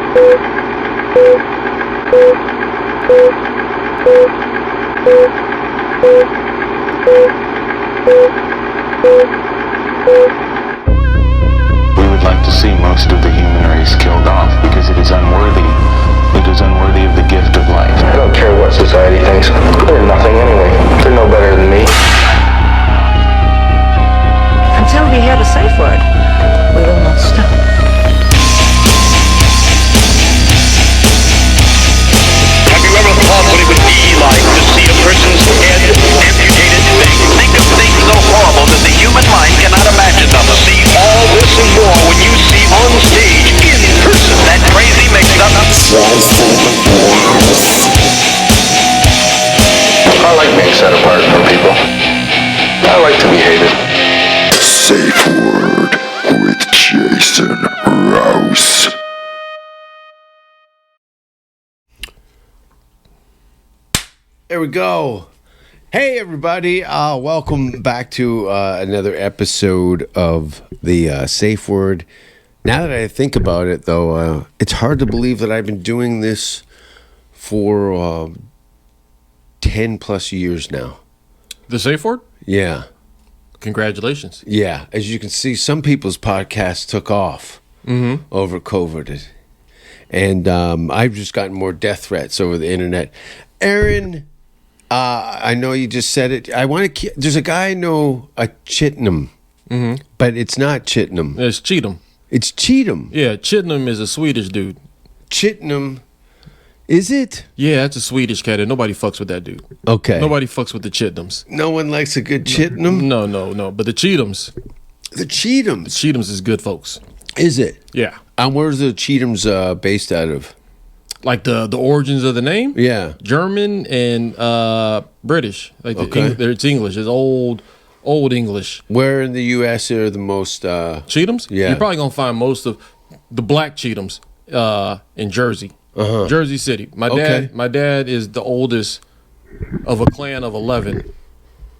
We would like to see most of the human race killed off because it is unworthy. It is unworthy of the gift of life. I don't care what society thinks. They're nothing anyway. They're no better than me. Until we hear the safe word, we will not stop. Have you ever thought what it would be like to see a person's head amputated? Think of things so horrible that the human mind cannot imagine them. See all this and more when you see on stage, in person, that crazy mix-up. I like being set apart from people. I like to be hated. Safe Word with Jason Rouse. There we go. Hey, everybody. Welcome back to another episode of the Safe Word. Now that I think about it, though, it's hard to believe that I've been doing this for 10 plus years now. The Safe Word? Yeah. Congratulations. Yeah. As you can see, some people's podcasts took off over COVID. And I've just gotten more death threats over the internet. Aaron, I know you just said it. There's a guy I know, a Cheatham, but it's not Cheatham. It's Cheatham. It's Cheatham. Yeah, Cheatham is a Swedish dude. Cheatham, is it? Yeah, that's a Swedish cat, and nobody fucks with that dude. Okay. Nobody fucks with the Cheathams. No one likes a good Cheatham? No. But the Cheathams. The Cheathams? Cheathams is good folks. Is it? Yeah. And where's the Cheathams based out of? Like the origins of the name? Yeah. German and British. Like Okay. It's English. It's old English. Where in the U.S. are the most... Cheathams? Yeah. You're probably going to find most of the black Cheathams in Jersey. Jersey City. My dad is the oldest of a clan of 11.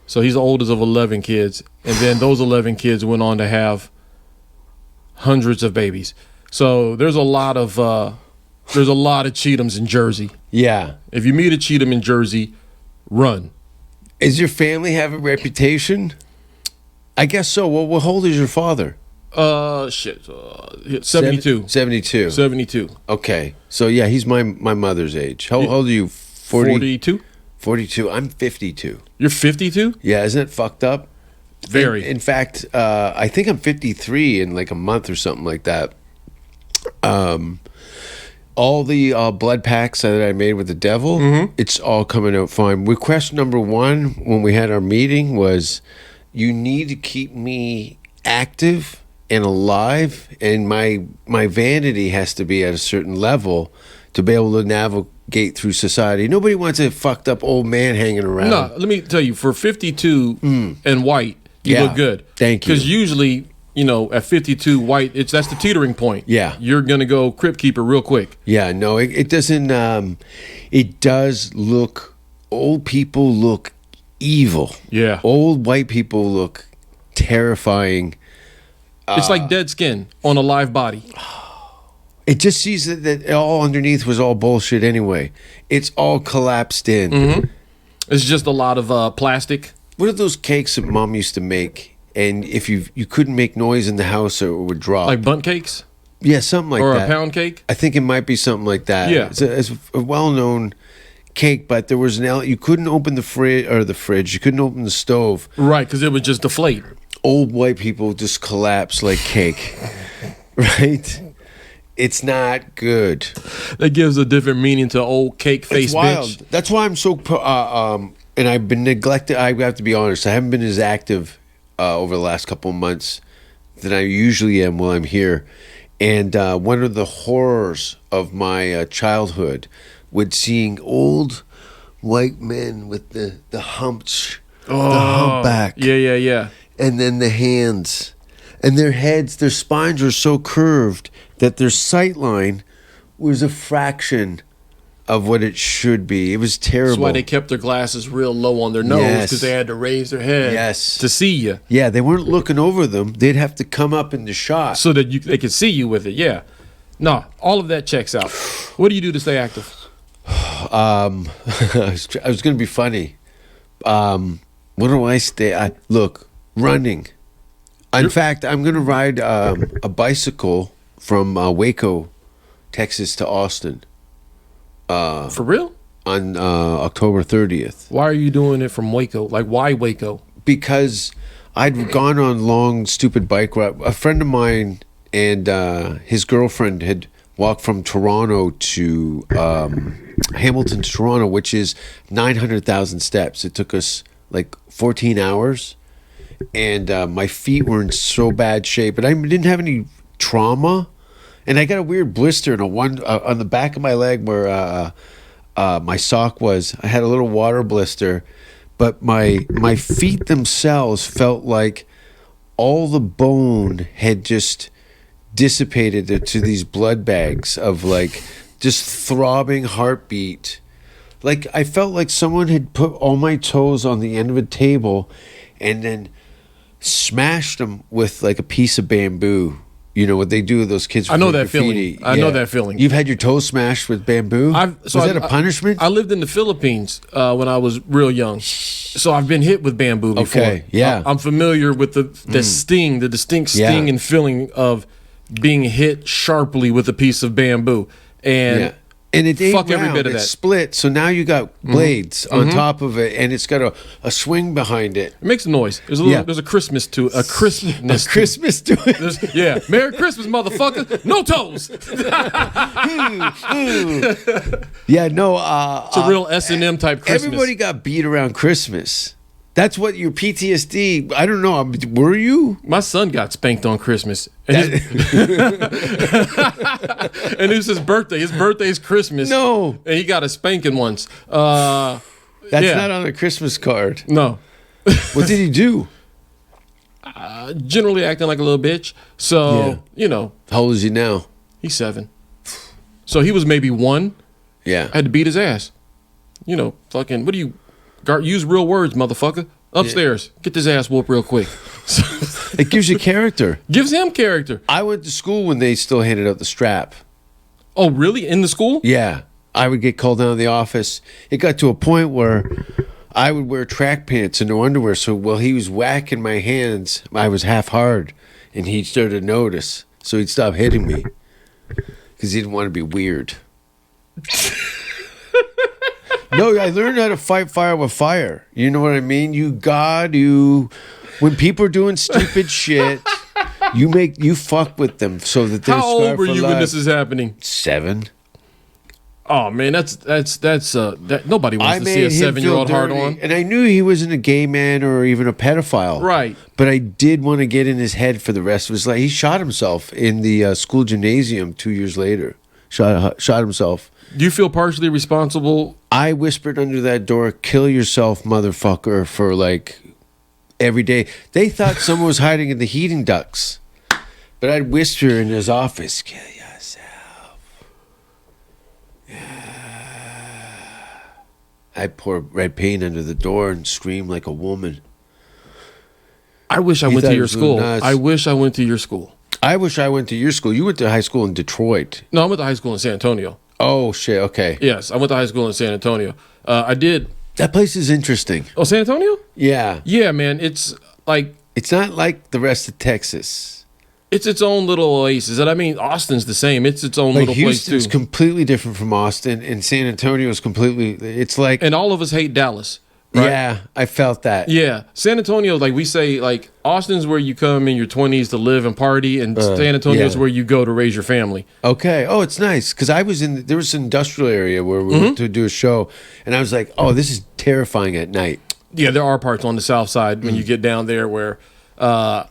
So he's the oldest of 11 kids. And then those 11 kids went on to have hundreds of babies. So there's a lot of Cheathams in Jersey. Yeah. If you meet a Cheatham in Jersey, run. Does your family have a reputation? I guess so. Well, how old is your father? 72. 72. 72. Okay. So, yeah, he's my mother's age. How old are you? 42. 42. I'm 52. You're 52? Yeah, isn't it fucked up? Very. In fact, I think I'm 53 in like a month or something like that. All the blood packs that I made with the devil, it's all coming out fine. Request number one when we had our meeting was, you need to keep me active and alive, and my vanity has to be at a certain level to be able to navigate through society. Nobody wants a fucked up old man hanging around. No, let me tell you, for 52 and white, you look good. Thank you. Because usually, at 52 white, that's the teetering point. Yeah. You're going to go crypt keeper real quick. Yeah, no, it doesn't, it does look, old people look evil. Yeah. Old white people look terrifying. It's like dead skin on a live body. It just sees that all underneath was all bullshit anyway. It's all collapsed in. It's just a lot of plastic. What are those cakes that Mom used to make? And if you couldn't make noise in the house, or it would drop. Like bunt cakes? Yeah, something like that. Or that. a pound cake? I think it might be something like that. Yeah. It's a well-known cake, but there was you couldn't open the fridge. You couldn't open the stove. Right, because it would just deflate. Old white people just collapse like cake. Right? It's not good. That gives a different meaning to old cake face It's wild. bitch. That's why I'm so and I've been neglected. I have to be honest. I haven't been as active over the last couple of months than I usually am while I'm here. And one of the horrors of my childhood was seeing old white men with the humpback. Yeah. And then the hands. And their heads, their spines were so curved that their sight line was a fraction of what it should be. It was terrible. That's why they kept their glasses real low on their nose, because they had to raise their head to see you. Yeah, they weren't looking over them. They'd have to come up in the shot. So that they could see you with it, yeah. No, all of that checks out. What do you do to stay active? I was going to be funny. What do I stay? Look, running. In fact, I'm going to ride a bicycle from Waco, Texas to Austin. For real? On October 30th. Why are you doing it from Waco? Like, why Waco? Because I'd gone on long, stupid bike ride. A friend of mine and his girlfriend had walked from Toronto to Hamilton to Toronto, which is 900,000 steps. It took us like 14 hours. And my feet were in so bad shape. But I didn't have any trauma. And I got a weird blister on the back of my leg where my sock was. I had a little water blister. But my feet themselves felt like all the bone had just dissipated into these blood bags of like just throbbing heartbeat. Like I felt like someone had put all my toes on the end of a table and then smashed them with like a piece of bamboo. You know what they do with those kids? I know that graffiti. feeling. I know that feeling. You've had your toes smashed with bamboo? Was that a punishment? I lived in the Philippines when I was real young. So I've been hit with bamboo before. Okay, yeah. I'm familiar with the sting, the distinct sting and feeling of being hit sharply with a piece of bamboo. And And it ain't fuck every round, bit of it's that. split, so now you got blades on top of it, and it's got a swing behind it. It makes a noise. There's a Christmas to a crispness. Christmas to it. Yeah. Merry Christmas, motherfucker. No toes. Yeah, no. It's a real S&M type Christmas. Everybody got beat around Christmas. That's what your PTSD. I don't know. Were you? My son got spanked on Christmas. And, and it was his birthday. His birthday's Christmas. No. And he got a spanking once. That's not on a Christmas card. No. What did he do? Generally acting like a little bitch. So, How old is he now? he's 7. So he was maybe 1. Yeah. I had to beat his ass. Fucking, what do you... use real words, motherfucker. Upstairs. Get this ass whooped real quick. It gives you character. Gives him character. I went to school when they still handed out the strap. Oh, really? In the school? Yeah. I would get called down to the office. It got to a point where I would wear track pants and no underwear. So while he was whacking my hands, I was half hard. And he started to notice. So he'd stop hitting me. Because he didn't want to be weird. No, I learned how to fight fire with fire. You know what I mean? When people are doing stupid shit, you fuck with them so that they're How old scarred were for you life. when this is happening? 7. Oh man, that nobody wants to see a 7-year-old hard on. And I knew he wasn't a gay man or even a pedophile. Right. But I did want to get in his head for the rest of his life. He shot himself in the school gymnasium 2 years later. Shot himself. Do you feel partially responsible? I whispered under that door, "Kill yourself, motherfucker," for like every day. They thought someone was hiding in the heating ducts. But I'd whisper in his office, "Kill yourself." I'd pour red paint under the door and scream like a woman. I wish I He went thought to it your was school. nuts. I wish I went to your school. I wish I went to your school. You went to high school in Detroit. No, I went to high school in San Antonio. Oh, shit. Okay. Yes, I went to high school in San Antonio. I did. That place is interesting. Oh, San Antonio? Yeah. Yeah, man. It's like It's not like the rest of Texas. it's its own little oasis. And I mean, Austin's the same. It's its own Like little place Houston's too. completely different from Austin, and San Antonio is completely. It's like. And all of us hate Dallas. Right? Yeah, I felt that. Yeah, San Antonio, like we say, like Austin's where you come in your 20s to live and party, and San Antonio's yeah. where you go to raise your family. Okay. Oh, it's nice because there was an industrial area where we went to do a show, and I was like, "Oh, this is terrifying at night." Yeah, there are parts on the south side when you get down there where, yeah,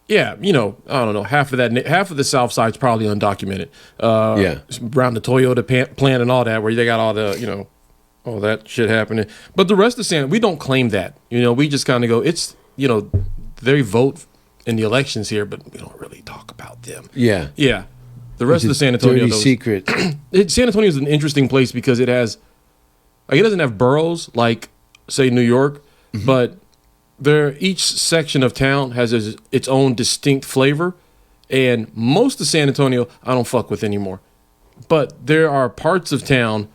I don't know, half of the south side's probably undocumented. Yeah. Around the Toyota plant and all that, where they got all the, all that shit happening. But the rest of San, we don't claim that. We just kind of go, it's, they vote in the elections here, but we don't really talk about them. Yeah. Yeah. The rest of the San Antonio, dirty secret. San Antonio is an interesting place because it doesn't have boroughs like, say, New York, but each section of town has its own distinct flavor, And most of San Antonio, I don't fuck with anymore. But there are parts of town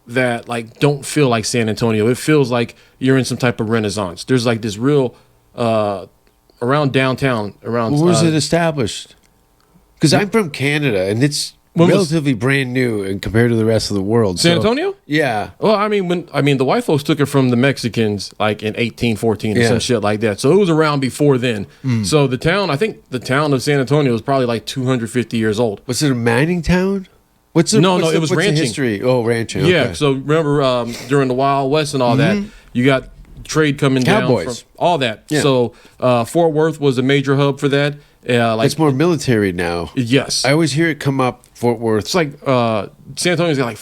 that like don't feel like San Antonio. It feels like you're in some type of renaissance. There's like this real around downtown. Around Where was it established? Because I'm from Canada, and it's relatively brand new and compared to the rest of the world. San Antonio? Yeah. Well, I mean, the white folks took it from the Mexicans like in 1814 or some shit like that. So it was around before then. So the town, I think the town of San Antonio is probably like 250 years old. Was it a mining town? It was ranching. The history? Oh, ranching. Yeah. Okay. So remember during the Wild West and all that, you got trade coming Cowboys. down from all that. Yeah. So Fort Worth was a major hub for that. It's more military now. Yes. I always hear it come up, Fort Worth. It's like San Antonio's got like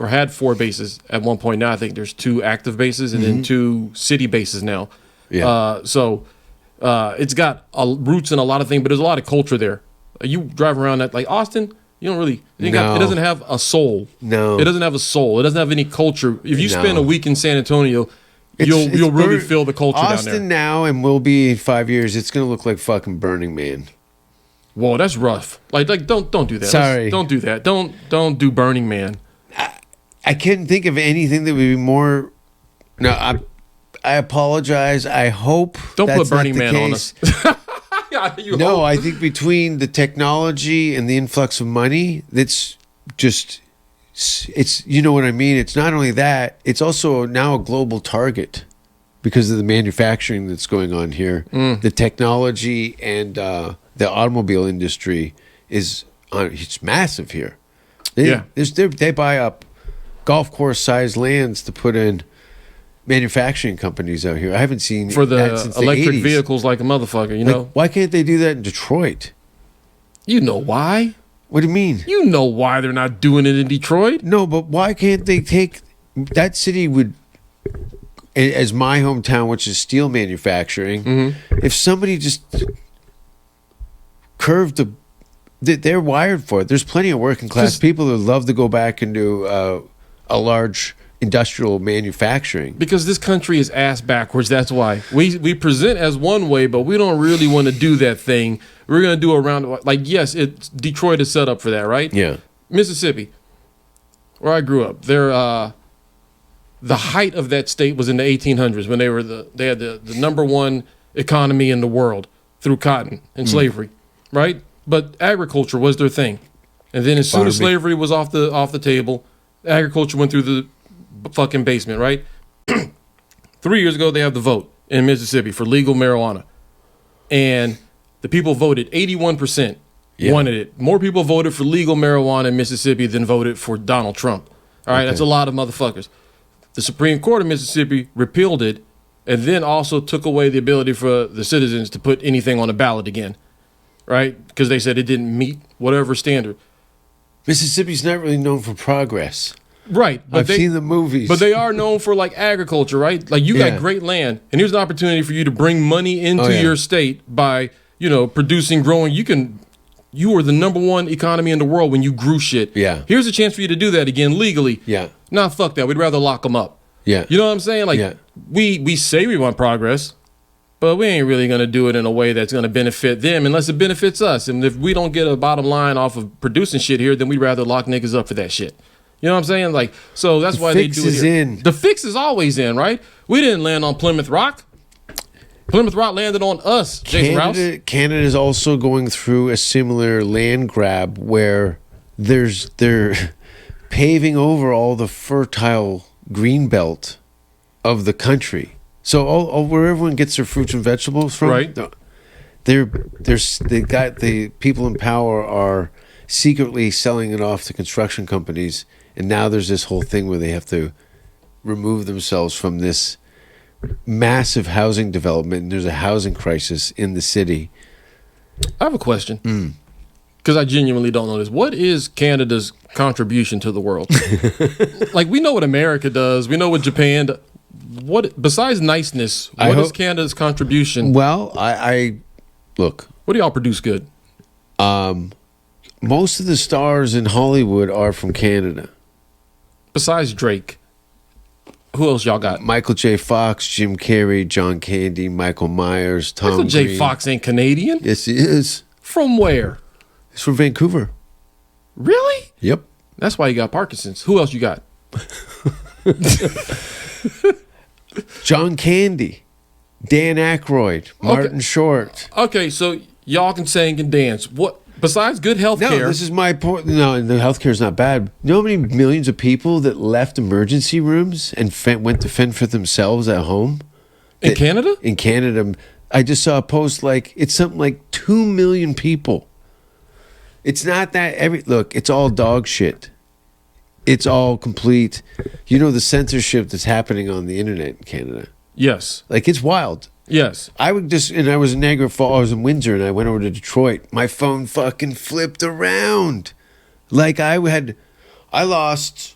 had four bases at one point. Now I think there's 2 active bases and then 2 city bases now. Yeah. So it's got roots in a lot of things, but there's a lot of culture there. You drive around that like Austin, you don't really. It doesn't have a soul. No. It doesn't have a soul. It doesn't have any culture. If you spend a week in San Antonio, you'll really feel the culture down there. Austin now and will be in 5 years. It's going to look like fucking Burning Man. Whoa, that's rough. Like don't do that. Sorry. Don't do that. Don't do Burning Man. I can't think of anything that would be more. No, I apologize. I hope Don't that's put Burning not the Man case. on us. No, I think between the technology and the influx of money, it's you know what I mean. It's not only that; it's also now a global target because of the manufacturing that's going on here. The technology and the automobile industry it's massive here. They buy up golf course sized lands to put in manufacturing companies out here. I haven't seen for the that since electric the 80s. vehicles like a motherfucker. You know why can't they do that in Detroit? You know why? What do you mean? You know why they're not doing it in Detroit? No, but why can't they take that city as my hometown, which is steel manufacturing? If somebody just curved they're wired for it. There's plenty of working class people that love to go back and do a large industrial manufacturing. Because this country is ass backwards. That's why we present as one way, but we don't really want to do that thing. We're gonna do yes, Detroit is set up for that, right? Yeah. Mississippi, where I grew up, the height of that state was in the 1800s when they had the number one economy in the world through cotton and slavery, right? But agriculture was their thing, and then as soon as slavery was off the table, agriculture went through the fucking basement, right? 3 years ago, they have the vote in Mississippi for legal marijuana, and the people voted 81% wanted it. More people voted for legal marijuana in Mississippi than voted for Donald Trump. All right, that's a lot of motherfuckers. The Supreme Court of Mississippi repealed it, and then also took away the ability for the citizens to put anything on the ballot again, right? Because they said it didn't meet whatever standard. Mississippi's not really known for progress. Right. But I've seen the movies. But they are known for like agriculture, right? Like you got great land, and here's an opportunity for you to bring money into your state by, producing, growing. You were the number one economy in the world when you grew shit. Yeah. Here's a chance for you to do that again legally. Yeah. Nah, fuck that. We'd rather lock them up. Yeah. You know what I'm saying? Like we say we want progress, but we ain't really going to do it in a way that's going to benefit them unless it benefits us. And if we don't get a bottom line off of producing shit here, then we'd rather lock niggas up for that shit. You know what I'm saying? Like, so that's why they do it here. The fix is always in, right? We didn't land on Plymouth Rock. Plymouth Rock landed on us, Jason Rouse. Canada is also going through a similar land grab where they're paving over all the fertile green belt of the country. So all where everyone gets their fruits and vegetables from, right? The people in power are secretly selling it off to construction companies, and now there's this whole thing where they have to remove themselves from this massive housing development, and there's a housing crisis in the city. I have a question because I genuinely don't know this. What is Canada's contribution to the world? Like, we know what America does, we know what Japan does. What, besides niceness, what is Canada's contribution? Well, I look. What do y'all produce good? Most of the stars in Hollywood are from Canada. Besides Drake, who else y'all got? Michael J. Fox, Jim Carrey, John Candy, Michael Myers, Tom Michael J. Green. Fox ain't Canadian. Yes, he is. From where? He's from Vancouver. Really? Yep. That's why you got Parkinson's. Who else you got? John Candy, Dan Aykroyd, Martin Short. Okay, so y'all can sing and dance. What besides good health No, care? this is my point. No, the healthcare is not bad. You know how many millions of people that left emergency rooms and went to fend for themselves at home? in Canada? In Canada, I just saw a post like it's something like 2 million people. It's not that look, it's all dog shit. It's all complete. You know the censorship that's happening on the internet in Canada. Yes. Like it's wild. Yes. I was in Niagara Falls, I was in Windsor, and I went over to Detroit. My phone fucking flipped around. Like I lost,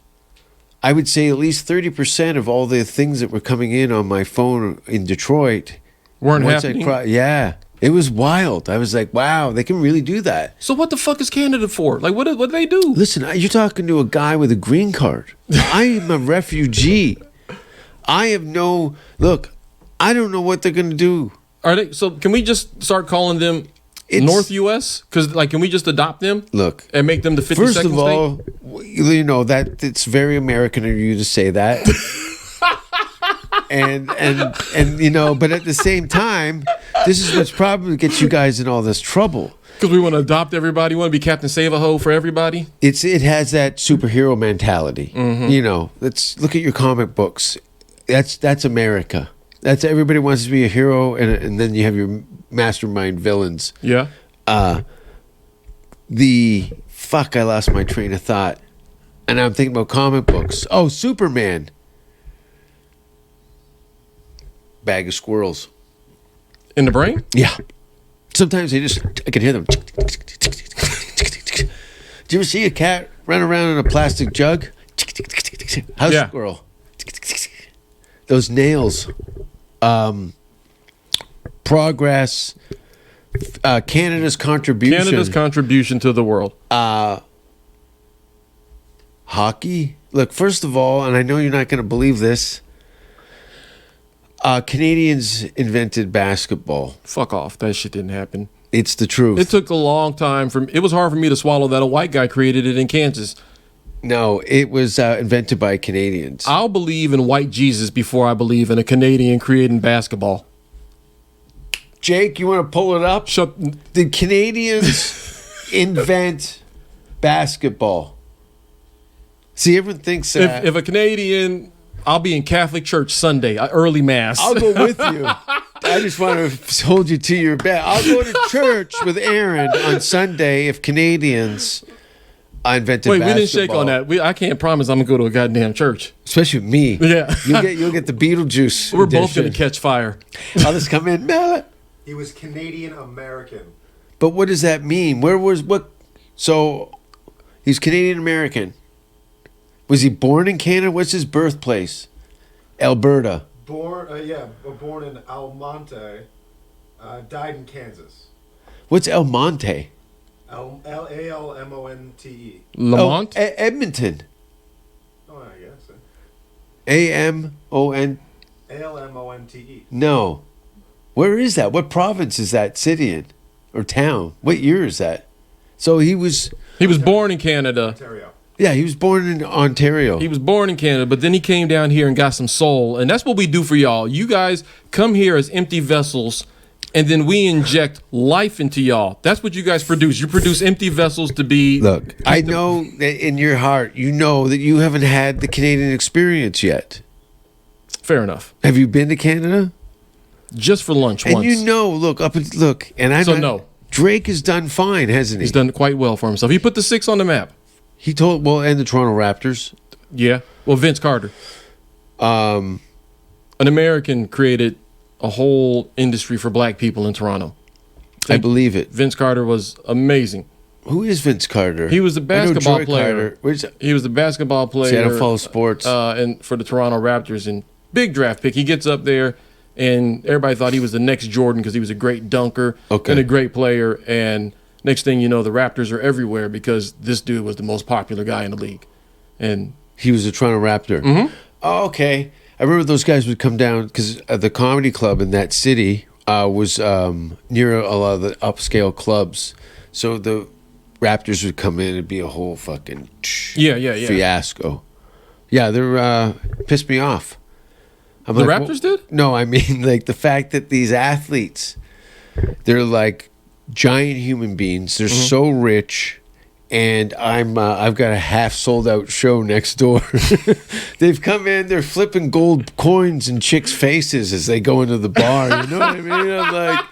I would say at least 30% of all the things that were coming in on my phone in Detroit. Weren't Once happening? Yeah. It was wild. I was like, wow, they can really do that. So what the fuck is Canada for? Like, what do they do? Listen, you're talking to a guy with a green card. I am a refugee. I don't know what they're going to do. Are they? So can we just start calling them North U.S.? Because like, can we just adopt them? Look, and make them the 52nd first of all, state? you know that it's very American of you to say that. and you know, but at the same time, this is what's probably gets you guys in all this trouble. Because we want to adopt everybody. Want to be Captain Save-A-Ho for everybody. It has that superhero mentality. Mm-hmm. You know, let's look at your comic books. That's America. That's everybody wants to be a hero, and then you have your mastermind villains. Yeah. I lost my train of thought, and I'm thinking about comic books. Oh, Superman. Bag of squirrels. In the brain? Yeah. Sometimes I can hear them. Do you ever see a cat run around in a plastic jug? House squirrel. Those nails. Progress. Canada's contribution. Canada's contribution to the world. Hockey. Look, first of all, and I know you're not going to believe this, Canadians invented basketball. Fuck off. That shit didn't happen. It's the truth. It took a long time it was hard for me to swallow that a white guy created it in Kansas. No, it was invented by Canadians. I'll believe in white Jesus before I believe in a Canadian creating basketball. Jake, you want to pull it up? Did Canadians invent basketball? See, everyone thinks that. If a Canadian, I'll be in Catholic church Sunday, early mass. I'll go with you. I just want to hold you to your bet. I'll go to church with Aaron on Sunday if Canadians invented basketball. Wait, we didn't shake on that. I can't promise I'm going to go to a goddamn church. Especially with me. Yeah. You'll get the Beetlejuice We're edition. both going to catch fire. I'll just come in. He was Canadian American. But what does that mean? So he's Canadian American. Was he born in Canada? What's his birthplace? Alberta. Born in Almonte, died in Kansas. What's El Monte? Almonte. Lamont? Edmonton. Oh, I guess. Amon. Almonte. No. Where is that? What province is that city in? Or town? What year is that? So he was born in Canada. Ontario. Yeah, he was born in Ontario. He was born in Canada, but then he came down here and got some soul. And that's what we do for y'all. You guys come here as empty vessels, and then we inject life into y'all. That's what you guys produce. You produce empty vessels to be... Look, I know that in your heart, you know that you haven't had the Canadian experience yet. Fair enough. Have you been to Canada? Just for lunch and once. And you know, and I no. Drake has done fine, hasn't he? He's done quite well for himself. He put the 6 on the map. He and the Toronto Raptors. Yeah. Well, Vince Carter. An American created a whole industry for black people in Toronto. I believe it. Vince Carter was amazing. Who is Vince Carter? He was a basketball player. Carter. He was a basketball player. See, I don't follow sports. And for the Toronto Raptors, and big draft pick. He gets up there, and everybody thought he was the next Jordan because he was a great dunker and a great player. And next thing you know, the Raptors are everywhere because this dude was the most popular guy in the league. And he was a Toronto Raptor. Mm-hmm. Oh, okay. I remember those guys would come down because the comedy club in that city, was near a lot of the upscale clubs. So the Raptors would come in and be a whole fucking fiasco. Yeah, they're pissed me off. I'm The like, Raptors did? No, I mean like the fact that these athletes, they're like giant human beings. They're so rich, and I've got a half sold out show next door. They've come in, they're flipping gold coins in chicks' faces as they go into the bar. You know what I mean? I'm like,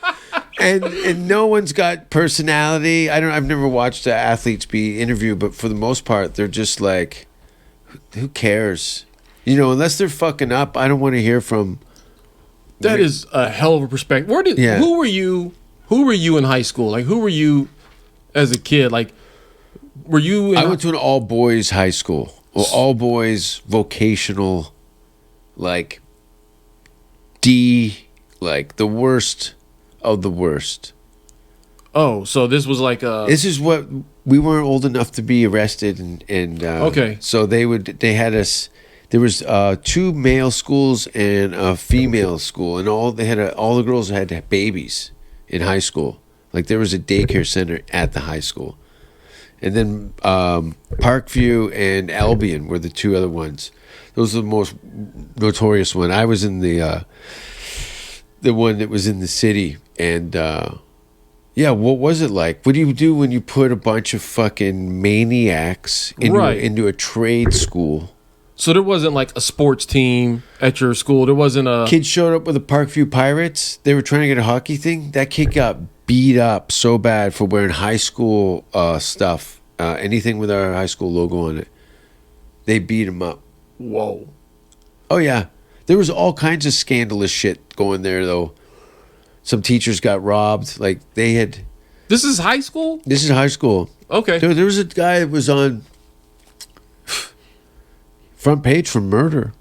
and no one's got personality. I've never watched the athletes be interviewed, but for the most part, they're just like, who cares? You know, unless they're fucking up, I don't want to hear from. That is a hell of a perspective. Who were you? Who were you in high school? Like, who were you as a kid? Like, were you? I went to an all boys high school. Well, all boys vocational, like D, like the worst of the worst. Oh, so this was like a. This is what we weren't old enough to be arrested, and okay. So they had us. There was 2 male schools and a female school, and all the girls had to have babies in high school. Like there was a daycare center at the high school, and then Parkview and Albion were the 2 other ones. Those are the most notorious one. I was in the one that was in the city, and yeah, what was it like? What do you do when you put a bunch of fucking maniacs into a trade school? So there wasn't like a sports team at your school. There wasn't a kid showed up with the Parkview Pirates. They were trying to get a hockey thing. That kid got beat up so bad for wearing high school stuff, anything with our high school logo on it. They beat him up. Whoa. Oh yeah, there was all kinds of scandalous shit going there though. Some teachers got robbed. Like they had. This is high school? This is high school. Okay. There was a guy that was on front page for murder.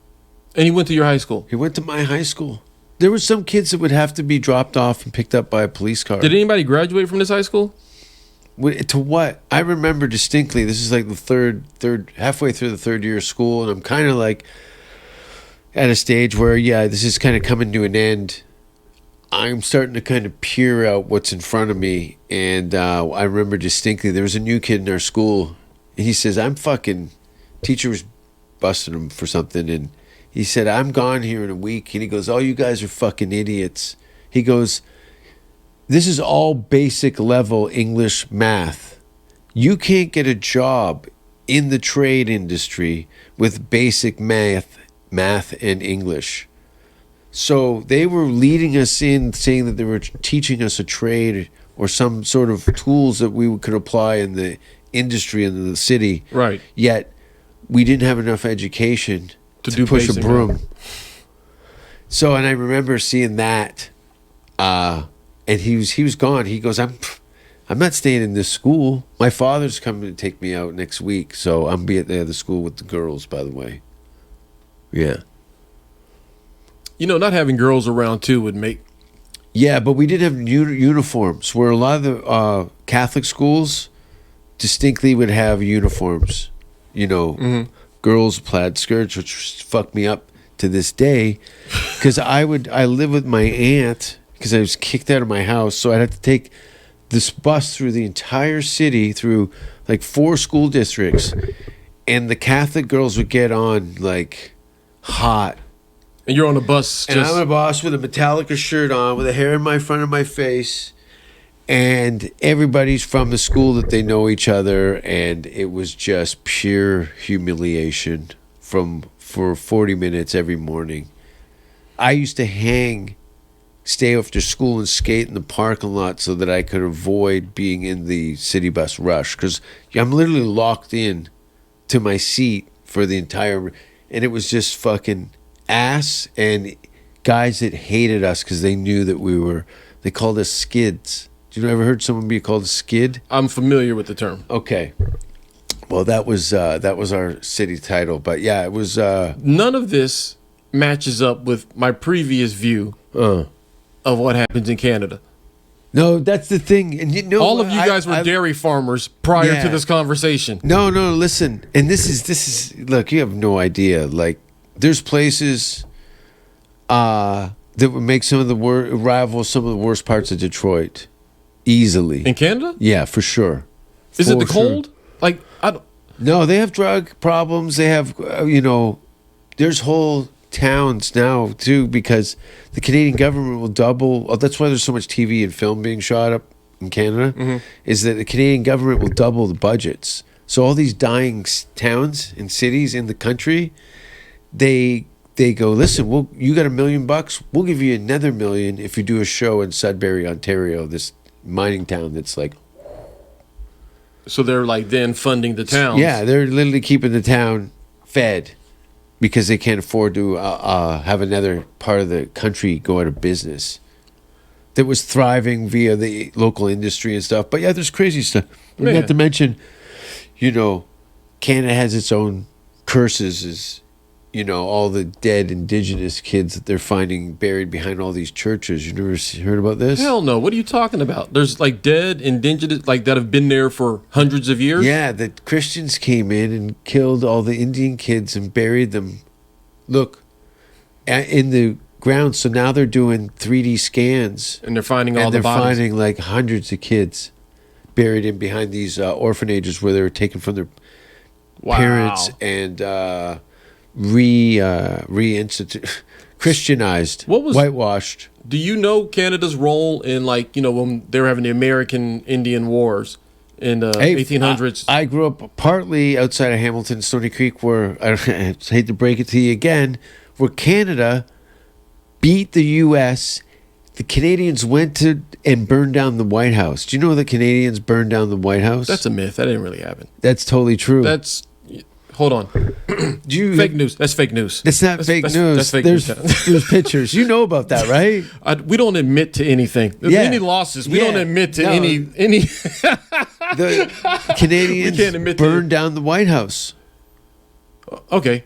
And he went to your high school? He went to my high school. There were some kids that would have to be dropped off and picked up by a police car. Did anybody graduate from this high school? To what? I remember distinctly. This is like the third, halfway through the 3rd year of school, and I'm kind of like at a stage where, yeah, this is kind of coming to an end. I'm starting to kind of peer out what's in front of me, and I remember distinctly there was a new kid in our school, and he says, teacher was busting him for something, and he said, I'm gone here in a week, and he goes, oh, you guys are fucking idiots. He goes, this is all basic level English math. You can't get a job in the trade industry with basic math and English. So they were leading us in, saying that they were teaching us a trade or some sort of tools that we could apply in the industry in the city. Right. Yet we didn't have enough education to push a broom. So, and I remember seeing that, and he was gone. He goes, I'm not staying in this school. My father's coming to take me out next week, so I'm be at the other school with the girls. By the way, yeah. You know, not having girls around too would make. Yeah, but we did have uniforms. Where a lot of the Catholic schools distinctly would have uniforms. You know, girls plaid skirts, which fucked me up to this day, because I live with my aunt because I was kicked out of my house, so I'd have to take this bus through the entire city through like 4 school districts, and the Catholic girls would get on like hot. And you're on a bus. And I'm a boss with a Metallica shirt on, with a hair in my front of my face, and everybody's from the school that they know each other, and it was just pure humiliation for 40 minutes every morning. I used to stay after school and skate in the parking lot so that I could avoid being in the city bus rush, because I'm literally locked in to my seat for the entire, and it was just fucking ass and guys that hated us because they knew that they called us skids. Did you ever heard someone be called a skid? I'm familiar with the term. Okay. Well, that was our city title, but yeah, it was. None of this matches up with my previous view of what happens in Canada. No, that's the thing, and all of you guys were dairy farmers prior to this conversation. No, listen, and this is look. You have no idea. Like, there's places, like that would make some of the rival some of the worst parts of Detroit easily. In Canada? Yeah, for sure. Is it the For sure. cold? Like, I don't. No, they have drug problems. They have, there's whole towns now too because the Canadian government will double. Oh, that's why there's so much TV and film being shot up in Canada. Is that the Canadian government will double the budgets. So all these dying towns and cities in the country, they go, listen, you got $1 million. We'll give you another $1 million if you do a show in Sudbury, Ontario, this mining town that's like. So they're like then funding the towns. Yeah, they're literally keeping the town fed because they can't afford to have another part of the country go out of business that was thriving via the local industry and stuff. But yeah, there's crazy stuff. Not to mention, Canada has its own curses. All the dead Indigenous kids that they're finding buried behind all these churches. You never heard about this? Hell no. What are you talking about? There's like dead Indigenous, like that have been there for hundreds of years? Yeah, the Christians came in and killed all the Indian kids and buried them. Look, in the ground. So now they're doing 3D scans. And they're finding all and the they're bodies. finding like hundreds of kids buried in behind these orphanages where they were taken from their parents and Christianized, whitewashed. Do you know Canada's role in when they were having the American Indian Wars in the 1800s? I grew up partly outside of Hamilton, Stony Creek, where I hate to break it to you again, where Canada beat the U.S. The Canadians went to and burned down the White House. Do you know the Canadians burned down the White House? That's a myth. That didn't really happen. That's totally true. Hold on. Fake news. That's fake news. It's not fake news. That's fake news. news. There's pictures. You know about that, right? We don't admit to anything. There's any losses. We don't admit to any. The Canadians burned down the White House. Okay.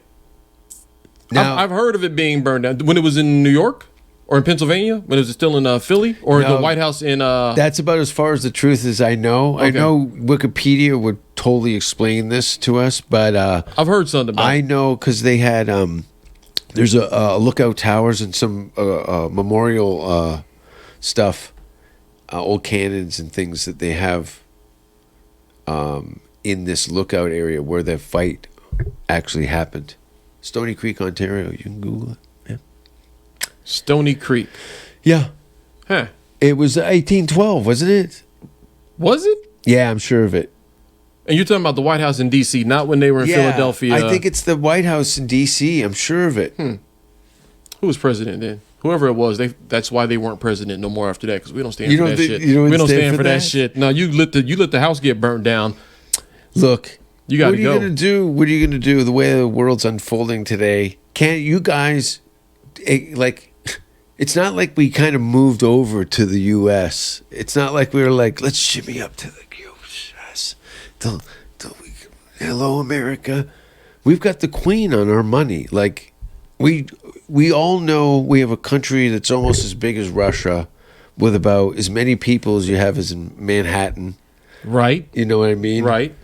Now, I've heard of it being burned down. When it was in New York or in Pennsylvania? When it was still in Philly? Or the White House in... That's about as far as the truth as I know. Okay. I know Wikipedia would totally explain this to us, but... I've heard something about it. I know because they had... there's a lookout towers and some memorial stuff, old cannons and things that they have in this lookout area where the fight actually happened. Stony Creek, Ontario. You can Google it. Yeah. Stony Creek. Yeah. Huh. It was 1812, wasn't it? Was it? Yeah, I'm sure of it. And you're talking about the White House in D.C., not when they were in Philadelphia. I think it's the White House in D.C. I'm sure of it. Who was president then? Whoever it was, that's why they weren't president no more after that, because we don't stand for that shit. We don't stand for that shit. No, you let the house get burnt down. Look, you got to go. What are you going to do? What are you going to do? The way the world's unfolding today, can't you guys, it's not like we kind of moved over to the U.S. It's not like we were like, let's shimmy up to the U.S. Hello, America. We've got the Queen on our money. Like, we all know we have a country that's almost as big as Russia with about as many people as you have as in Manhattan. Right. You know what I mean? Right.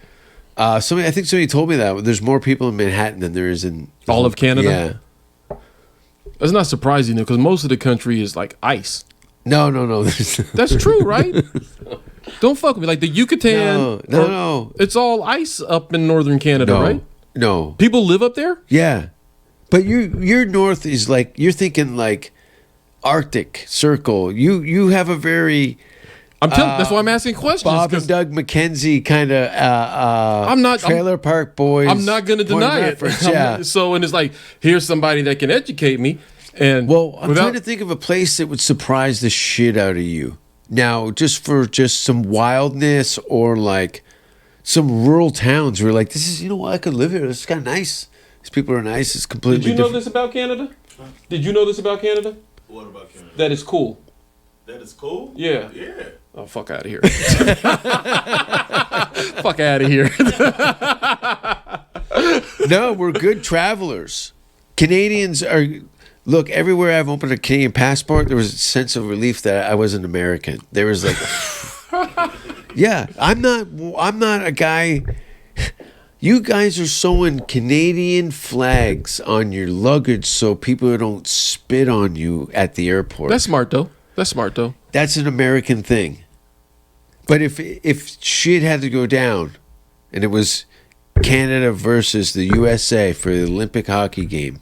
I think somebody told me that there's more people in Manhattan than there is in all of Canada. Yeah, that's not surprising though, because most of the country is like ice. No. That's true, right? Don't fuck with me. Like the Yucatan. No. It's all ice up in northern Canada, right? No. People live up there. Yeah, but your north is like you're thinking like Arctic Circle. You have a very that's why I'm asking questions. Bob and Doug McKenzie kind of. I'm not Trailer Park Boys. I'm not going to deny it. Yeah. And it's like here's somebody that can educate me. And I'm trying to think of a place that would surprise the shit out of you. Now, just some wildness or like some rural towns where like this is I could live here. This is kind of nice. These people are nice. It's completely. Did you know this about Canada? Did you know this about Canada? What about Canada? That it's cool. That is cool? Yeah. Yeah. Oh, fuck out of here. Fuck out of here. No, we're good travelers. Canadians are... Look, everywhere I've opened a Canadian passport, there was a sense of relief that I was an American. There was like... Yeah, I'm not a guy... You guys are sewing Canadian flags on your luggage so people don't spit on you at the airport. That's smart though. That's an American thing. But if shit had to go down and it was Canada versus the USA for the Olympic hockey game,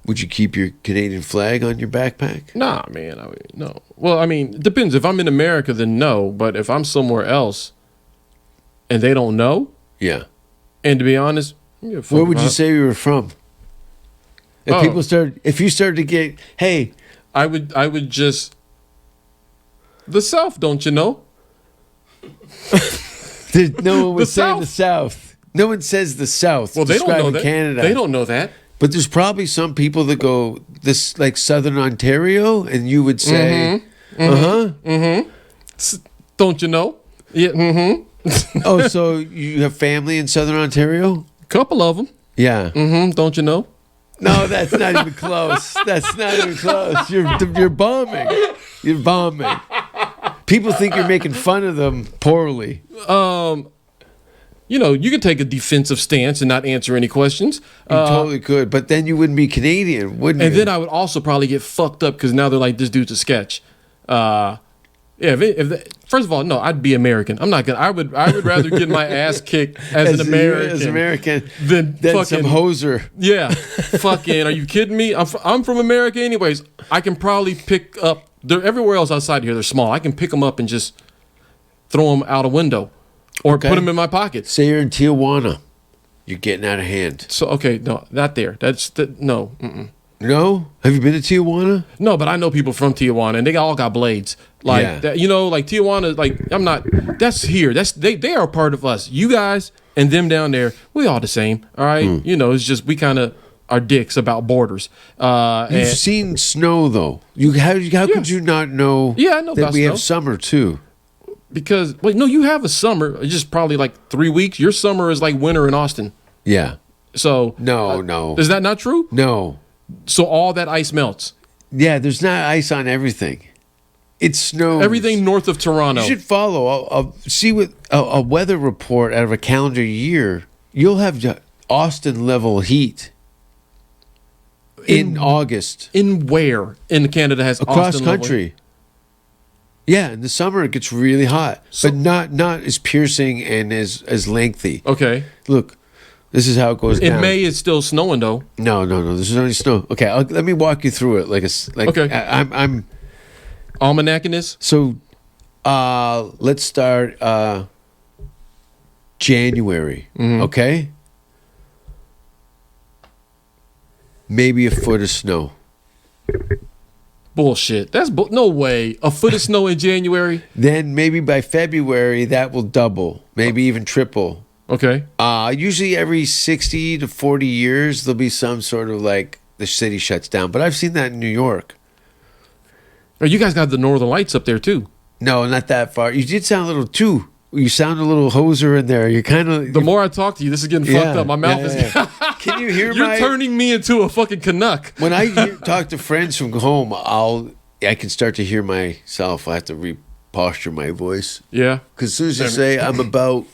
would you keep your Canadian flag on your backpack? Nah, man. No. Well, I mean, it depends. If I'm in America, then no. But if I'm somewhere else and they don't know, Yeah. and to be honest, Where would you say you were from? If you started to get, hey, I would just the South, don't you know? no one would say South. the South. No one says the South. Well, they don't know describing that. Canada. They don't know that. But there's probably some people that go this like Southern Ontario, and you would say, Don't you know? Yeah. oh, so you have family in Southern Ontario? Couple of them. Yeah. Don't you know? No, that's not even close. That's not even close. You're bombing. You're bombing. People think you're making fun of them poorly. You could take a defensive stance and not answer any questions. You totally could, but then you wouldn't be Canadian, wouldn't you? And then I would also probably get fucked up because now they're like, this dude's a sketch. First of all, no, I'd be American. I'm not gonna. I would rather get my ass kicked as an American, than fucking some hoser. Yeah, fucking. Are you kidding me? I'm from America, anyways. I can probably pick up. They're everywhere else outside here. They're small. I can pick them up and just throw them out a window, or put them in my pocket. Say you're in Tijuana, you're getting out of hand. So okay, no, not there. No. Mm-mm. No, have you been to Tijuana? No, but I know people from Tijuana, and they all got blades. Like that, like Tijuana. Like I'm not. That's here. They are a part of us. You guys and them down there. We all the same. All right. It's just we kind of are dicks about borders. You've seen snow though. How could you not know? Yeah, I know that about we snow. have summer too. Because no, you have a summer. It's just probably like 3 weeks. Your summer is like winter in Austin. Yeah. So no. Is that not true? No. So all that ice melts. Yeah, there's not ice on everything. It snows. Everything north of Toronto. You should follow. See what a weather report out of a calendar year. You'll have Austin level heat in August. In where in Canada has across Austin country? Level? Yeah, in the summer it gets really hot, but not as piercing and as lengthy. Okay. Look, this is how it goes down. In May, it's still snowing though. No. This is only snow. Okay, let me walk you through it. Okay. I'm almanacking this. So, let's start January. Okay. Maybe a foot of snow. Bullshit. That's no way. A foot of snow in January. Then maybe by February that will double, maybe even triple. Okay. Usually every 60 to 40 years there'll be some sort of like the city shuts down. But I've seen that in New York. Oh, you guys got the Northern Lights up there too. No, not that far. You did sound a little too. You sound a little hoser in there. You're kind of. The more I talk to you, this is getting fucked up. My mouth is. Can you hear You're turning me into a fucking Canuck. When I talk to friends from home, I can start to hear myself. I have to reposture my voice. Yeah. Because as soon as I say I'm about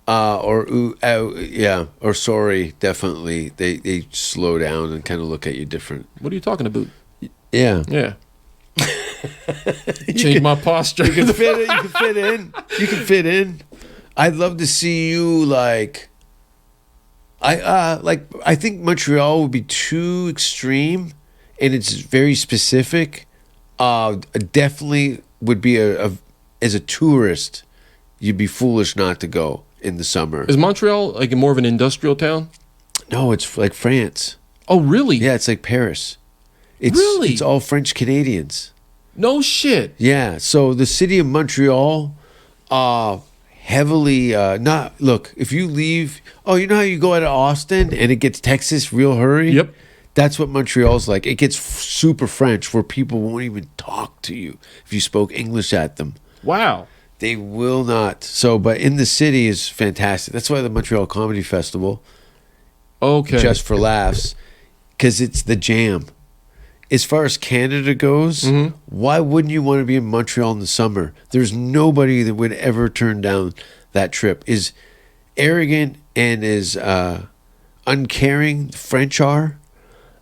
or ooh, or sorry, definitely they slow down and kind of look at you different. What are you talking about? Yeah. Yeah. Change my posture. You can fit it. You can fit in. You can fit in. I'd love to see you like. I think Montreal would be too extreme, and it's very specific. Definitely would be as a tourist, you'd be foolish not to go in the summer. Is Montreal like more of an industrial town? No, it's like France. Oh, really? Yeah, it's like Paris. Really? It's all French Canadians. No shit. Yeah, so the city of Montreal, heavily not look. If you leave, you know how you go out of Austin and it gets Texas real hurry. Yep. That's what Montreal's like. It gets super French, where people won't even talk to you if you spoke English at them. Wow. They will not. So, but in the city is fantastic. That's why the Montreal Comedy Festival. Okay. Just for laughs, because it's the jam. As far as Canada goes, why wouldn't you want to be in Montreal in the summer? There's nobody that would ever turn down that trip. As arrogant and as uncaring the French are,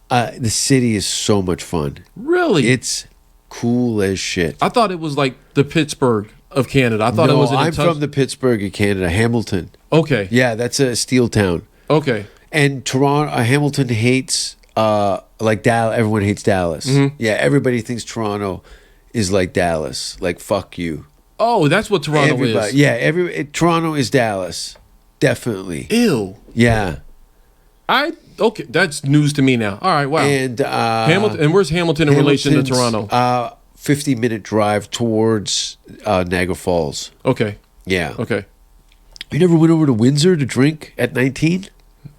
the city is so much fun. Really? It's cool as shit. I thought it was like the Pittsburgh of Canada. I thought it was. I'm from the Pittsburgh of Canada, Hamilton. Okay. Yeah, that's a steel town. Okay. And Toronto, Hamilton hates like Dallas. Everyone hates Dallas. Yeah, everybody thinks Toronto is like Dallas. Like fuck you. Oh, that's what Toronto Everybody, is. yeah. Toronto is Dallas, definitely. Ew. Yeah. Okay, that's news to me now. All right, wow. And Hamilton, and where's Hamilton in relation to Toronto? 50-minute drive towards Niagara Falls. Okay. Yeah. Okay. You never went over to Windsor to drink at 19?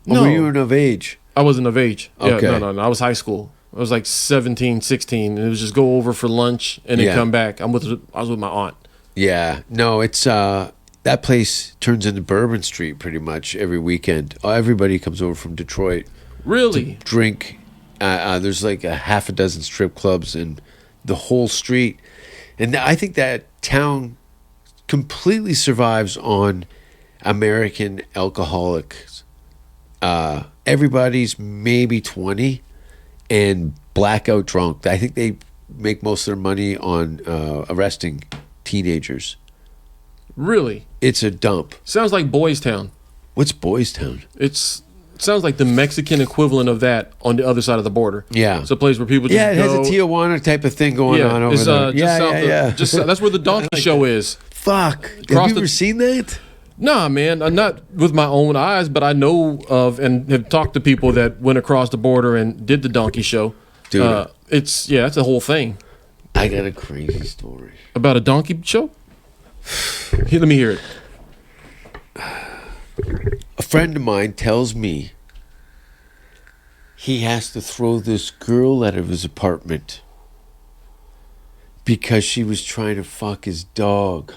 No. Or were you of age? I wasn't of age. Okay. Yeah, no. I was high school. I was like 17, 16. And it was just go over for lunch and then come back. I was with my aunt. Yeah. No, it's that place turns into Bourbon Street pretty much every weekend. Everybody comes over from Detroit. Really? To drink. There's like a half a dozen strip clubs and the whole street. And I think that town completely survives on American alcoholics. Everybody's maybe 20 and blackout drunk. I think they make most of their money on arresting teenagers. Really? It's a dump. Sounds like Boys Town. What's Boys Town? It sounds like the Mexican equivalent of that on the other side of the border. Yeah. It's a place where people just it has a Tijuana type of thing going on over there. That's where the donkey show is. Fuck. Have you ever seen that? Nah, man. I'm not with my own eyes, but I know of and have talked to people that went across the border and did the donkey show. Dude. It's a whole thing. I got a crazy story. About a donkey show? Here, let me hear it. A friend of mine tells me he has to throw this girl out of his apartment because she was trying to fuck his dog.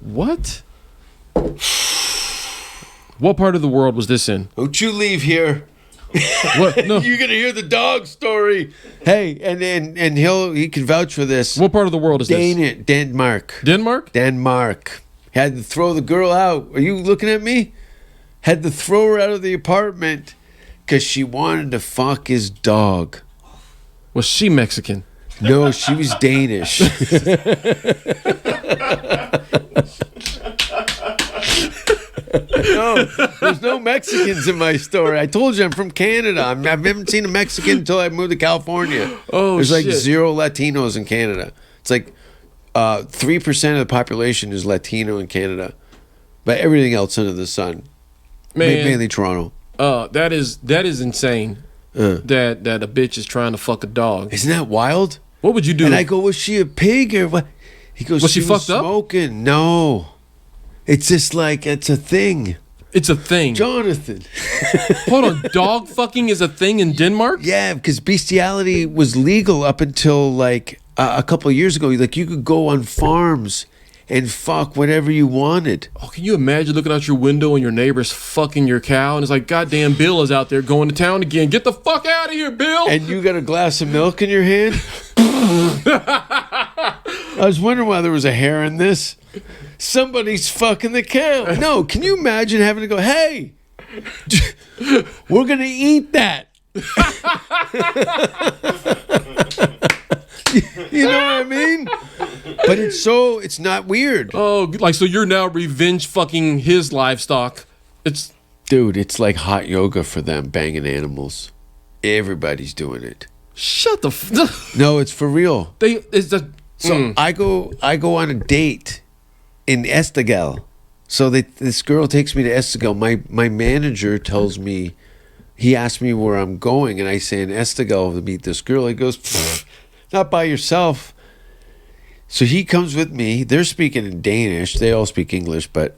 What? What part of the world was this in? Don't you leave here. What? No. You're gonna hear the dog story. Hey, and he can vouch for this. What part of the world is this? Denmark. Denmark? Denmark. Had to throw the girl out. Are you looking at me? Had to throw her out of the apartment because she wanted to fuck his dog. Was she Mexican? No, she was Danish. No, there's no Mexicans in my story. I told you I'm from Canada. I haven't seen a Mexican until I moved to California. Oh, there's like shit. 0 Latinos in Canada. It's like 3% of the population is Latino in Canada, but everything else under the sun, mainly Toronto. That is insane. That a bitch is trying to fuck a dog. Isn't that wild? What would you do? And I go, was she a pig or what? He goes, Was she was fucked up? smoking. No, it's just like it's a thing. It's a thing. Jonathan. Hold on, dog fucking is a thing in Denmark? Yeah, because bestiality was legal up until like a couple of years ago. Like you could go on farms and fuck whatever you wanted. Oh, can you imagine looking out your window and your neighbor's fucking your cow and it's like, goddamn, Bill is out there going to town again. Get the fuck out of here, Bill. And you got a glass of milk in your hand? I was wondering why there was a hair in this. Somebody's fucking the cow. No, can you imagine having to go, hey, we're going to eat that. You know what I mean? But it's not weird. Oh, like, so you're now revenge fucking his livestock. Dude, it's like hot yoga for them, banging animals. Everybody's doing it. Shut the No, it's for real. So I go on a date in Estigal. So this girl takes me to Estigal. My manager tells me, he asked me where I'm going, and I say in Estigal to meet this girl. He goes, not by yourself. So he comes with me. They're speaking in Danish. They all speak English, but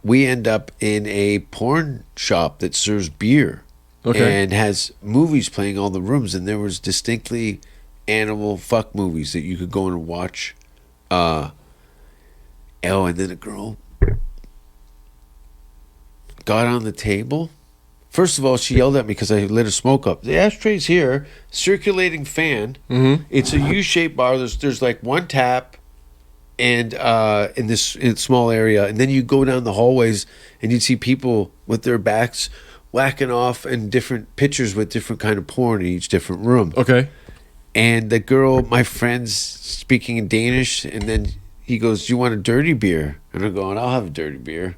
we end up in a porn shop that serves beer. Okay. And has movies playing all the rooms, and there was distinctly animal fuck movies that you could go in and watch. And then a girl got on the table. First of all, she yelled at me because I lit a smoke up. The ashtray's here, circulating fan. Mm-hmm. It's a U-shaped bar. There's like one tap, and in a small area, and then you go down the hallways and you'd see people with their backs whacking off and different pictures with different kind of porn in each different room. Okay. And the girl, my friend's speaking in Danish, and then he goes, "Do you want a dirty beer?" And I'm going, "I'll have a dirty beer."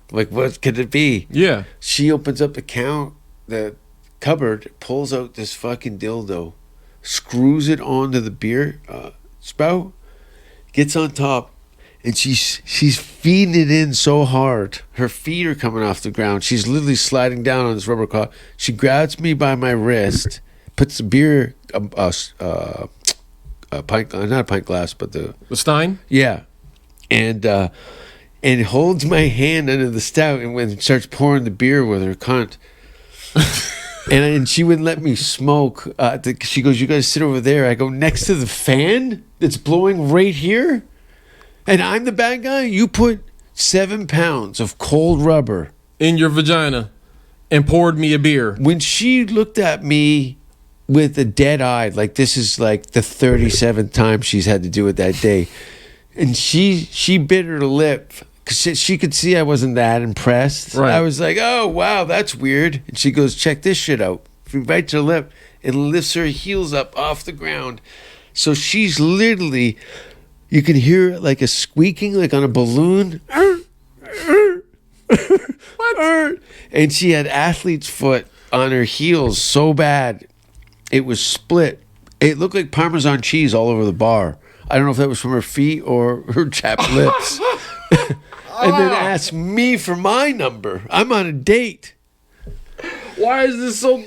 I'm like, what could it be? Yeah. She opens up the cupboard, pulls out this fucking dildo, screws it onto the beer spout, gets on top, and she's feeding it in so hard. Her feet are coming off the ground. She's literally sliding down on this rubber cloth. She grabs me by my wrist, puts the beer, a pint, not a pint glass, but the Stein? yeah, and holds my hand under the stout and when starts pouring the beer with her cunt. And she wouldn't let me smoke. She goes, "You guys sit over there." I go, "Next to the fan that's blowing right here? And I'm the bad guy? You put 7 pounds of cold rubber in your vagina and poured me a beer." When she looked at me with a dead eye, like this is like the 37th time she's had to do it that day. And she bit her lip because she could see I wasn't that impressed. Right. I was like, "Oh, wow, that's weird." And she goes, "Check this shit out." She bites her lip and lifts her heels up off the ground. So she's literally, you can hear it like a squeaking, like on a balloon. What? And she had athlete's foot on her heels so bad, it was split. It looked like Parmesan cheese all over the bar. I don't know if that was from her feet or her chapped lips. And then asked me for my number. I'm on a date. Why is this so...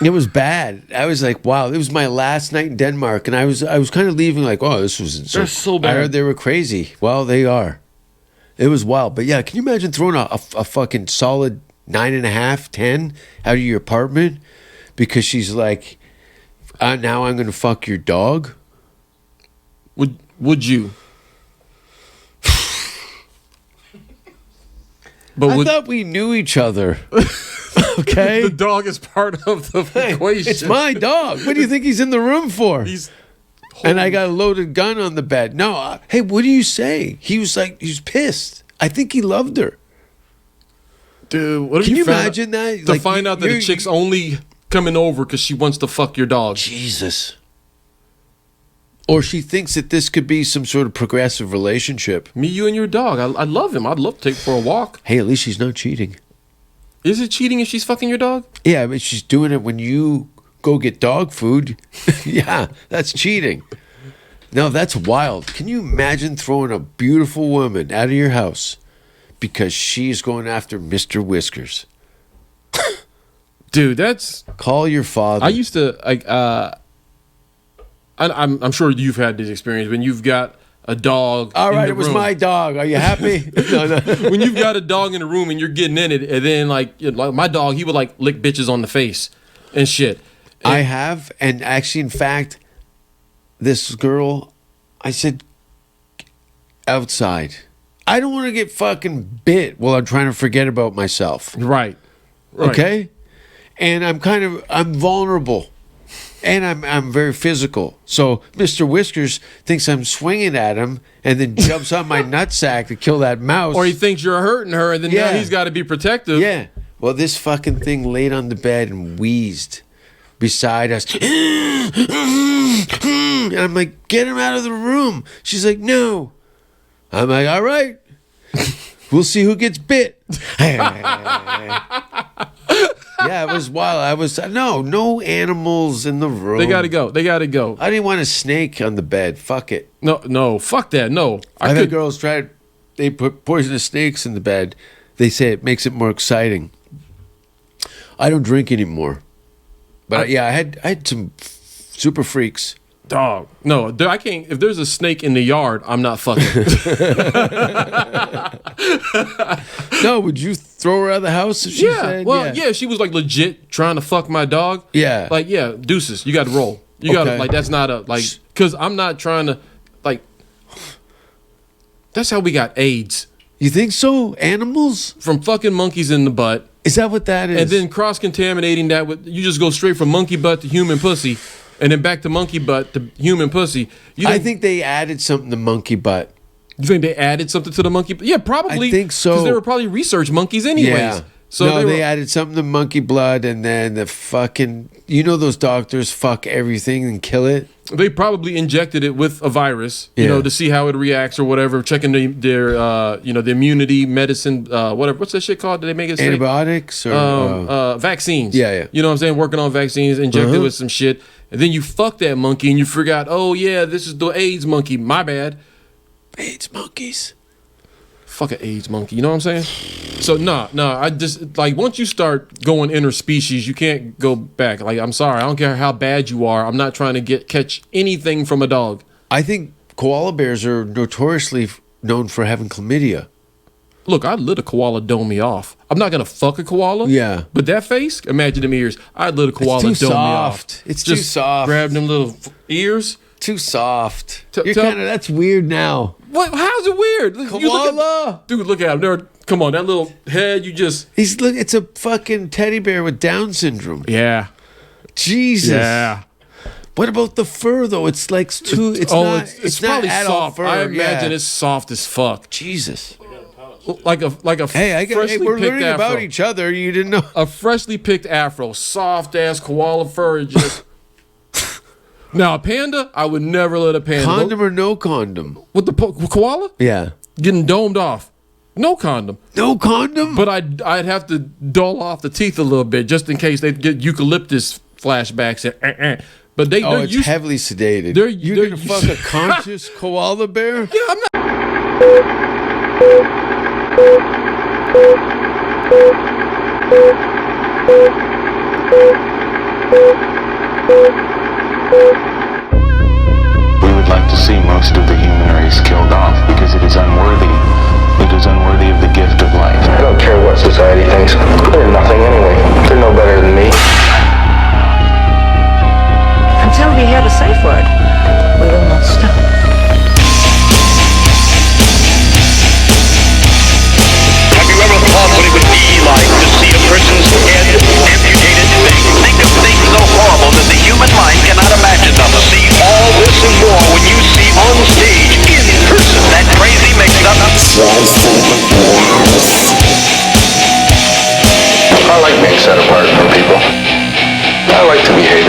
It was bad. I was like, wow, it was my last night in Denmark. And I was kind of leaving like, oh, this was... They're so bad. I heard they were crazy. Well, they are. It was wild. But yeah, can you imagine throwing a fucking solid 9.5, 10 out of your apartment? Because she's like, now I'm going to fuck your dog? Would you? But I thought we knew each other. Okay? The dog is part of the equation. It's my dog. What do you think he's in the room for? And I got a loaded gun on the bed. No, hey, what do you say? He was pissed. I think he loved her. Dude, what if Can you found imagine that? To find out that the chick's only coming over because she wants to fuck your dog. Jesus. Or she thinks that this could be some sort of progressive relationship. Me, you, and your dog. I love him. I'd love to take for a walk. Hey, at least she's not cheating. Is it cheating if she's fucking your dog? Yeah, but she's doing it when you go get dog food. Yeah, that's cheating. No, that's wild. Can you imagine throwing a beautiful woman out of your house because she's going after Mr. Whiskers? Dude, that's... Call your father. I used to... I'm sure you've had this experience when you've got a dog. All right, in the it was room. my dog. Are you happy? No. When you've got a dog in the room and you're getting in it, and then like my dog, he would like lick bitches on the face and shit. And I have, and actually, in fact, this girl, I said, outside. I don't want to get fucking bit while I'm trying to forget about myself. Right. Okay? And I'm vulnerable. And I'm very physical. So Mr. Whiskers thinks I'm swinging at him and then jumps on my nutsack to kill that mouse. Or he thinks you're hurting her, and then now he's got to be protective. Yeah. Well, this fucking thing laid on the bed and wheezed beside us. And I'm like, get him out of the room. She's like, no. I'm like, all right. We'll see who gets bit. Yeah, it was wild. No animals in the room. They got to go. I didn't want a snake on the bed. Fuck it. No, fuck that. No. I've had girls they put poisonous snakes in the bed. They say it makes it more exciting. I don't drink anymore. But I had some super freaks. Dog. No, I can't. If there's a snake in the yard, I'm not fucking. No, would you throw her out of the house if she said? Yeah, she was like legit trying to fuck my dog. Yeah. Like, yeah, deuces. You got to roll. You got to, like, that's not a, like, because I'm not trying to, like, that's how we got AIDS. You think so? Animals? From fucking monkeys in the butt. Is that what that is? And then cross-contaminating that with, you just go straight from monkey butt to human pussy. And then back to monkey butt to human pussy. I think they added something to monkey butt. You think they added something to the monkey? Yeah, probably. I think so. Because they were probably research monkeys anyways. Yeah. So no, they were, added something to monkey blood, and then the fucking, you know, those doctors fuck everything and kill it. They probably injected it with a virus, Yeah. you know, to see how it reacts or whatever, checking their you know, the immunity, medicine, whatever. What's that shit called? Did they make it say? Antibiotics or vaccines. Yeah, yeah. You know what I'm saying? Working on vaccines, injected with some shit. And then you fuck that monkey and you forgot, oh, yeah, this is the AIDS monkey. My bad. AIDS monkeys. Fuck an AIDS monkey. You know what I'm saying? So, I just, like, once you start going interspecies, you can't go back. Like, I'm sorry. I don't care how bad you are. I'm not trying to catch anything from a dog. I think koala bears are notoriously known for having chlamydia. Look, I'd let a koala dome me off. I'm not going to fuck a koala. Yeah. But that face, imagine them ears. I'd let a koala It's too dome soft. me off. It's Just too soft. Grab them little ears. Too soft. You're tell- kind of, that's weird now. What? How's it weird? You look Koala. dude, look at him. Come on, that little head, you just... It's a fucking teddy bear with Down syndrome. Yeah. Jesus. Yeah. What about the fur though? It's like too. It's not. It's not probably adult soft. fur. I imagine yeah. it's soft as fuck. Jesus. Like a Hey, freshly we're picked learning afro. about each other. You didn't know. A freshly picked afro, soft ass koala fur. Just now a panda, I would never let a panda. Condom or no condom? With the koala Yeah. getting domed off, no condom. No condom. But I'd have to dull off the teeth a little bit just in case they get eucalyptus flashbacks. But they oh, they're it's used, heavily sedated. they're- You're they're gonna fuck a conscious koala bear? Yeah, I'm not. We would like to see most of the human race killed off because it is unworthy. It is unworthy of the gift of life. I don't care what society thinks. They're nothing anyway. They're no better than me. Until we hear the safe word, we will not stop. Have you ever thought what it would be like to see a person's head amputated? Think of things so horrible that the human mind cannot imagine them. See all this and more when you see on stage, in person, that crazy mixed-up. I like being set apart from people. I like to be hated.